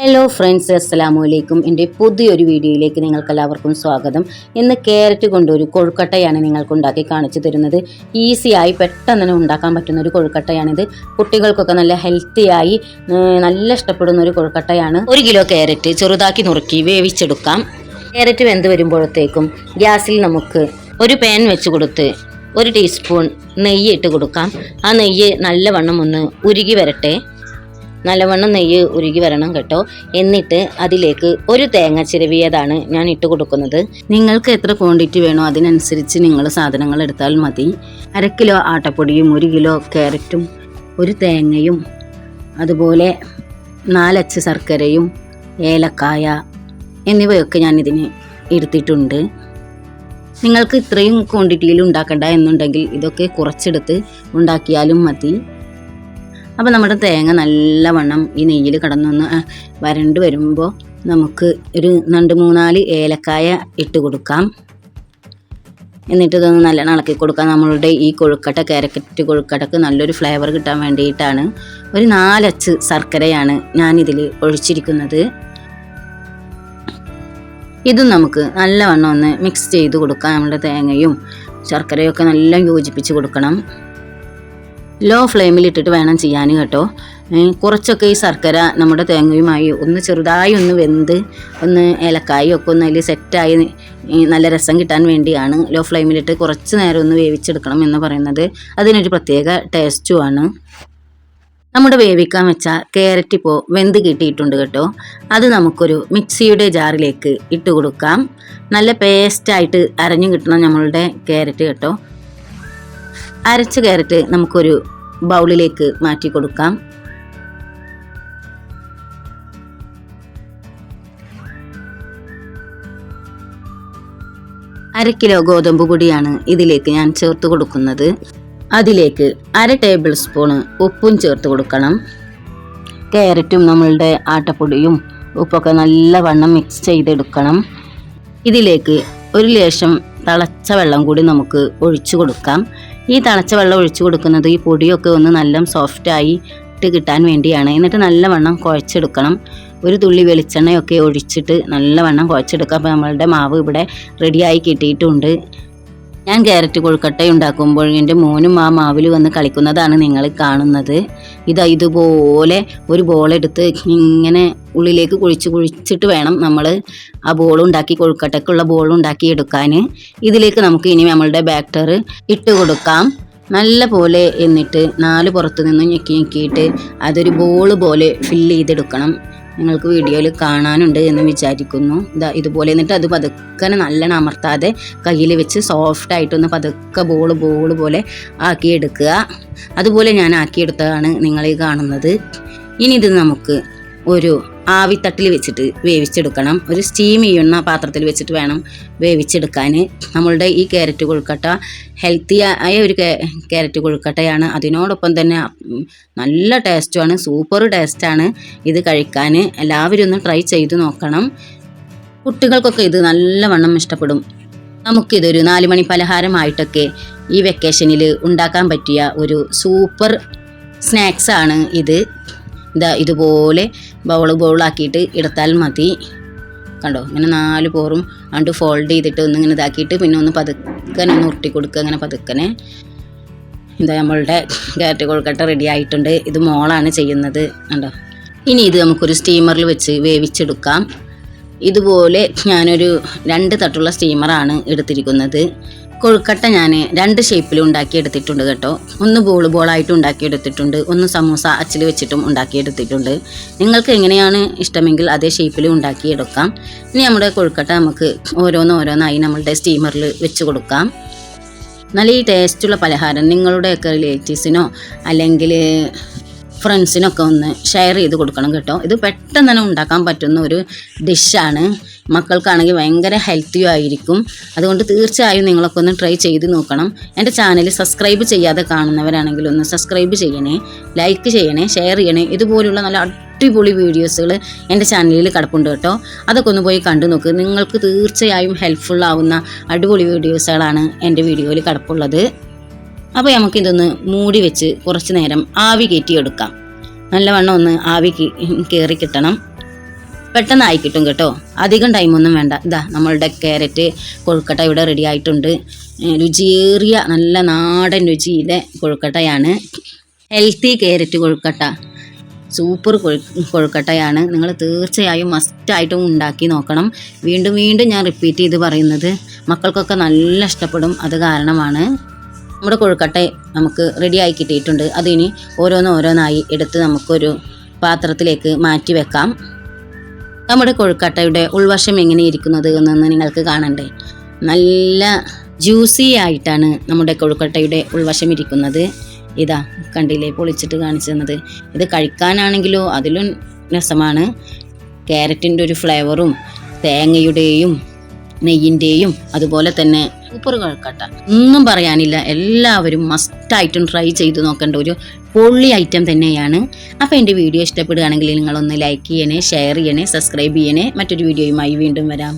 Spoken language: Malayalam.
ഹലോ ഫ്രണ്ട്സ്, അസ്സലാമു അലൈക്കും. എൻ്റെ പുതിയൊരു വീഡിയോയിലേക്ക് നിങ്ങൾക്കെല്ലാവർക്കും സ്വാഗതം. ഇന്ന് ക്യാരറ്റ് കൊണ്ടൊരു കൊഴുക്കട്ടയാണ് നിങ്ങൾക്ക് ഉണ്ടാക്കി കാണിച്ചു തരുന്നത്. ഈസിയായി പെട്ടെന്ന് തന്നെ ഉണ്ടാക്കാൻ പറ്റുന്ന ഒരു കൊഴുക്കട്ടയാണിത്. കുട്ടികൾക്കൊക്കെ നല്ല ഹെൽത്തിയായി നല്ല ഇഷ്ടപ്പെടുന്ന ഒരു കൊഴുക്കട്ടയാണ്. 1 കിലോ ക്യാരറ്റ് ചെറുതാക്കി നുറുക്കി വേവിച്ചെടുക്കാം. ക്യാരറ്റ് വെന്ത് വരുമ്പോഴത്തേക്കും ഗ്യാസിൽ നമുക്ക് ഒരു പാൻ വെച്ച് കൊടുത്ത് 1 ടീസ്പൂൺ നെയ്യ് ഇട്ട് കൊടുക്കാം. ആ നെയ്യ് നല്ലവണ്ണം ഒന്ന് ഉരുകി വരട്ടെ. നല്ലവണ്ണം നെയ്യ് ഉരുകി വരണം കേട്ടോ. എന്നിട്ട് അതിലേക്ക് ഒരു തേങ്ങ ചിരവിയതാണ് ഞാൻ ഇട്ട് കൊടുക്കുന്നത്. നിങ്ങൾക്ക് എത്ര ക്വാണ്ടിറ്റി വേണോ അതിനനുസരിച്ച് നിങ്ങൾ സാധനങ്ങൾ എടുത്താൽ മതി. 1/2 കിലോ ആട്ടപ്പൊടിയും 1 കിലോ ക്യാരറ്റും 1 തേങ്ങയും അതുപോലെ 4 അച്ച് ശർക്കരയും ഏലക്കായ എന്നിവയൊക്കെ ഞാൻ ഇതിന് എടുത്തിട്ടുണ്ട്. നിങ്ങൾക്ക് ഇത്രയും ക്വാണ്ടിറ്റിയിൽ ഉണ്ടാക്കണ്ട എന്നുണ്ടെങ്കിൽ ഇതൊക്കെ കുറച്ചെടുത്ത് ഉണ്ടാക്കിയാലും മതി. അപ്പോൾ നമ്മുടെ തേങ്ങ നല്ലവണ്ണം ഈ നെയ്യിൽ കടന്നൊന്ന് വരണ്ട് വരുമ്പോൾ നമുക്ക് ഒരു 2-3 ഏലക്കായ ഇട്ട് കൊടുക്കാം. എന്നിട്ട് ഇതൊന്ന് നല്ലോണം ഇളക്കി കൊടുക്കാം. നമ്മളുടെ ഈ കൊഴുക്കട്ട ക്യാരറ്റ് കൊഴുക്കട്ടക്ക് നല്ലൊരു ഫ്ലേവർ കിട്ടാൻ വേണ്ടിയിട്ടാണ്. ഒരു 4 അച്ച് ശർക്കരയാണ് ഞാനിതിൽ ഒഴിച്ചിരിക്കുന്നത്. ഇതും നമുക്ക് നല്ലവണ്ണം ഒന്ന് മിക്സ് ചെയ്ത് കൊടുക്കാം. നമ്മുടെ തേങ്ങയും ശർക്കരയൊക്കെ നല്ല യോജിപ്പിച്ച് കൊടുക്കണം. ലോ ഫ്ലെയിമിൽ ഇട്ടിട്ട് വേണം ചെയ്യാൻ കേട്ടോ. കുറച്ചൊക്കെ ഈ ശർക്കര നമ്മുടെ തേങ്ങയുമായി ഒന്ന് ചെറുതായി ഒന്ന് വെന്ത് ഒന്ന് ഏലക്കായും ഒക്കെ ഒന്ന് അതിൽ സെറ്റായി നല്ല രസം കിട്ടാൻ വേണ്ടിയാണ് ലോ ഫ്ലെയിമിലിട്ട് കുറച്ച് നേരം ഒന്ന് വേവിച്ചെടുക്കണം എന്ന് പറയുന്നത്. അതിനൊരു പ്രത്യേക ടേസ്റ്റുമാണ്. നമ്മുടെ വേവിക്കാൻ വെച്ച ക്യാരറ്റ് ഇപ്പോൾ വെന്ത് കിട്ടിയിട്ടുണ്ട് കേട്ടോ. അത് നമുക്കൊരു മിക്സിയുടെ ജാറിലേക്ക് ഇട്ട് കൊടുക്കാം. നല്ല പേസ്റ്റായിട്ട് അരഞ്ഞു കിട്ടണം നമ്മളുടെ ക്യാരറ്റ് കേട്ടോ. അരച്ച ക്യാരറ്റ് നമുക്കൊരു ബൗളിലേക്ക് മാറ്റി കൊടുക്കാം. അര കിലോ ഗോതമ്പ് പൊടിയാണ് ഇതിലേക്ക് ഞാൻ ചേർത്ത് കൊടുക്കുന്നത്. അതിലേക്ക് 1/2 ടേബിൾ സ്പൂണ് ഉപ്പും ചേർത്ത് കൊടുക്കണം. ക്യാരറ്റും നമ്മളുടെ ആട്ടപ്പൊടിയും ഉപ്പൊക്കെ നല്ലവണ്ണം മിക്സ് ചെയ്തെടുക്കണം. ഇതിലേക്ക് ഒരു ലേശം തിളച്ച വെള്ളം കൂടി നമുക്ക് ഒഴിച്ചു കൊടുക്കാം. ഈ തിളച്ച വെള്ളം ഒഴിച്ചു കൊടുക്കുന്നത് ഈ പൊടിയൊക്കെ ഒന്ന് നല്ല സോഫ്റ്റായി ഇട്ട് കിട്ടാൻ വേണ്ടിയാണ്. എന്നിട്ട് നല്ലവണ്ണം കുഴച്ചെടുക്കണം. ഒരു തുള്ളി വെളിച്ചെണ്ണയൊക്കെ ഒഴിച്ചിട്ട് നല്ലവണ്ണം കുഴച്ചെടുക്കാം. അപ്പോൾ നമ്മളുടെ മാവ് ഇവിടെ റെഡിയായി കിട്ടിയിട്ടുണ്ട്. ഞാൻ ക്യാരറ്റ് കൊഴുക്കട്ട ഉണ്ടാക്കുമ്പോൾ എൻ്റെ മോനും ആ മാവിൽ വന്ന് കളിക്കുന്നതാണ് നിങ്ങൾ കാണുന്നത്. ഇതുപോലെ ഒരു ബോളെടുത്ത് ഇങ്ങനെ ഉള്ളിലേക്ക് കുഴിച്ചിട്ട് വേണം നമ്മൾ ആ ബോളുണ്ടാക്കി കൊഴുക്കട്ടയ്ക്കുള്ള ബോളുണ്ടാക്കി എടുക്കാൻ. ഇതിലേക്ക് നമുക്ക് ഇനി നമ്മളുടെ ബാറ്റർ ഇട്ട് കൊടുക്കാം നല്ല പോലെ. എന്നിട്ട് 4 പുറത്തു നിന്നും ഞെക്കിയിട്ട് അതൊരു ബോൾ പോലെ ഫില്ല് ചെയ്തെടുക്കണം. നിങ്ങൾക്ക് വീഡിയോയിൽ കാണാനുണ്ട് എന്ന് വിചാരിക്കുന്നു. ഇതുപോലെ. എന്നിട്ട് അത് പതുക്കെ നല്ലോണം അമർത്താതെ കയ്യിൽ വെച്ച് സോഫ്റ്റായിട്ടൊന്ന് പതുക്കെ ബോൾ പോലെ ആക്കിയെടുക്കുക. അതുപോലെ ഞാൻ ആക്കിയെടുത്തതാണ് നിങ്ങളീ കാണുന്നത്. ഇനി ഇത് നമുക്ക് ഒരു ആവിത്തട്ടിൽ വെച്ചിട്ട് വേവിച്ചെടുക്കണം. ഒരു സ്റ്റീം ചെയ്യുന്ന പാത്രത്തിൽ വെച്ചിട്ട് വേണം വേവിച്ചെടുക്കാൻ. നമ്മളുടെ ഈ ക്യാരറ്റ് കൊഴുക്കട്ട ഹെൽത്തിയായ ഒരു ക്യാരറ്റ് കൊഴുക്കട്ടയാണ്. അതിനോടൊപ്പം തന്നെ നല്ല ടേസ്റ്റുമാണ്. സൂപ്പർ ടേസ്റ്റാണ് ഇത് കഴിക്കാൻ. എല്ലാവരും ഒന്ന് ട്രൈ ചെയ്ത് നോക്കണം. കുട്ടികൾക്കൊക്കെ ഇത് നല്ലവണ്ണം ഇഷ്ടപ്പെടും. നമുക്കിതൊരു 4 മണി പലഹാരമായിട്ടൊക്കെ ഈ വെക്കേഷനിൽ ഉണ്ടാക്കാൻ പറ്റിയ ഒരു സൂപ്പർ സ്നാക്സാണ് ഇത്. ഇതുപോലെ ബൗളാക്കിയിട്ട് എടുത്താൽ മതി. കണ്ടോ, ഇങ്ങനെ 4 പോറും അണ്ട് ഫോൾഡ് ചെയ്തിട്ട് ഒന്നിങ്ങനെ ഇതാക്കിയിട്ട് പിന്നെ ഒന്ന് പതുക്കനെ ഒന്ന് ഉരുട്ടി കൊടുക്കുക. അങ്ങനെ പതുക്കനെ നമ്മളുടെ ക്യാരറ്റ് കൊഴുക്കട്ട റെഡി ആയിട്ടുണ്ട്. ഇത് മോളാണ് ചെയ്യുന്നത് കണ്ടോ. ഇനി ഇത് നമുക്കൊരു സ്റ്റീമറിൽ വെച്ച് വേവിച്ചെടുക്കാം. ഇതുപോലെ ഞാനൊരു 2 തട്ടുള്ള സ്റ്റീമറാണ് എടുത്തിരിക്കുന്നത്. കൊഴുക്കട്ട ഞാൻ 2 ഷേപ്പിൽ ഉണ്ടാക്കിയെടുത്തിട്ടുണ്ട് കേട്ടോ. ഒന്ന് ബോളായിട്ട് ഉണ്ടാക്കിയെടുത്തിട്ടുണ്ട്, ഒന്ന് സമൂസ അച്ചിൽ വെച്ചിട്ടും ഉണ്ടാക്കിയെടുത്തിട്ടുണ്ട്. നിങ്ങൾക്ക് എങ്ങനെയാണ് ഇഷ്ടമെങ്കിൽ അതേ ഷേപ്പിൽ ഉണ്ടാക്കിയെടുക്കാം. ഇനി നമ്മുടെ കൊഴുക്കട്ട നമുക്ക് ഓരോന്നായി നമ്മളുടെ സ്റ്റീമറിൽ വെച്ച് കൊടുക്കാം. നല്ല ഈ ടേസ്റ്റുള്ള പലഹാരം നിങ്ങളുടെയൊക്കെ റിലേറ്റീവ്സിനോ അല്ലെങ്കിൽ ഫ്രണ്ട്സിനൊക്കെ ഒന്ന് ഷെയർ ചെയ്ത് കൊടുക്കണം കേട്ടോ. ഇത് പെട്ടെന്ന് തന്നെ ഉണ്ടാക്കാൻ പറ്റുന്ന ഒരു ഡിഷാണ്. മക്കൾക്കാണെങ്കിൽ ഭയങ്കര ഹെൽത്തിയും ആയിരിക്കും. അതുകൊണ്ട് തീർച്ചയായും നിങ്ങളൊക്കെ ഒന്ന് ട്രൈ ചെയ്ത് നോക്കണം. എൻ്റെ ചാനൽ സബ്സ്ക്രൈബ് ചെയ്യാതെ കാണുന്നവരാണെങ്കിൽ ഒന്ന് സബ്സ്ക്രൈബ് ചെയ്യണേ, ലൈക്ക് ചെയ്യണേ, ഷെയർ ചെയ്യണേ. ഇതുപോലുള്ള നല്ല അടിപൊളി വീഡിയോസുകൾ എൻ്റെ ചാനലിൽ കിടപ്പുണ്ട് കേട്ടോ. അതൊക്കെ ഒന്ന് പോയി കണ്ടു നോക്ക്. നിങ്ങൾക്ക് തീർച്ചയായും ഹെൽപ്ഫുള്ളാവുന്ന അടിപൊളി വീഡിയോസുകളാണ് എൻ്റെ വീഡിയോയിൽ കിടപ്പുള്ളത്. അപ്പോൾ നമുക്കിതൊന്ന് മൂടി വെച്ച് കുറച്ച് നേരം ആവി കയറ്റിയെടുക്കാം. നല്ലവണ്ണം ഒന്ന് ആവി കയറി കിട്ടണം. പെട്ടെന്ന് ആയി കിട്ടും കേട്ടോ, അധികം ടൈമൊന്നും വേണ്ട. ഇതാ നമ്മളുടെ ക്യാരറ്റ് കൊഴുക്കട്ട ഇവിടെ റെഡി ആയിട്ടുണ്ട്. രുചിയേറിയ നല്ല നാടൻ രുചിയിലെ കൊഴുക്കട്ടയാണ്. ഹെൽത്തി ക്യാരറ്റ് കൊഴുക്കട്ട സൂപ്പർ കൊഴുക്കട്ടയാണ്. നിങ്ങൾ തീർച്ചയായും മസ്റ്റായിട്ടും ഉണ്ടാക്കി നോക്കണം. വീണ്ടും വീണ്ടും ഞാൻ റിപ്പീറ്റ് ചെയ്ത് പറയുന്നത് മക്കൾക്കൊക്കെ നല്ല ഇഷ്ടപ്പെടും. അത് കാരണമാണ്. നമ്മുടെ കൊഴുക്കട്ട നമുക്ക് റെഡിയായി കിട്ടിയിട്ടുണ്ട്. അതിനി ഓരോന്നായി എടുത്ത് നമുക്കൊരു പാത്രത്തിലേക്ക് മാറ്റി വെക്കാം. നമ്മുടെ കൊഴുക്കട്ടയുടെ ഉൾവശം എങ്ങനെ ഇരിക്കുന്നത് എന്നൊന്ന് നിങ്ങൾക്ക് കാണണ്ടേ. നല്ല ജ്യൂസി ആയിട്ടാണ് നമ്മുടെ കൊഴുക്കട്ടയുടെ ഉൾവശം ഇരിക്കുന്നത്. ഇതാ കണ്ടില്ലേ, പൊളിച്ചിട്ട് കാണിച്ചു തന്നത്. ഇത് കഴിക്കാനാണെങ്കിലോ അതിലും രസമാണ്. ക്യാരറ്റിൻ്റെ ഒരു ഫ്ലേവറും തേങ്ങയുടെയും നെയ്യിൻ്റെയും അതുപോലെ തന്നെ സൂപ്പർ കൊഴുക്കട്ട, ഒന്നും പറയാനില്ല. എല്ലാവരും മസ്റ്റായിട്ടും ട്രൈ ചെയ്ത് നോക്കേണ്ട ഒരു പൊള്ളി ഐറ്റം തന്നെയാണ്. അപ്പോൾ എൻ്റെ വീഡിയോ ഇഷ്ടപ്പെടുകയാണെങ്കിൽ നിങ്ങളൊന്ന് ലൈക്ക് ചെയ്യണേ, ഷെയർ ചെയ്യണേ, സബ്സ്ക്രൈബ് ചെയ്യണേ. മറ്റൊരു വീഡിയോയുമായി വീണ്ടും വരാം.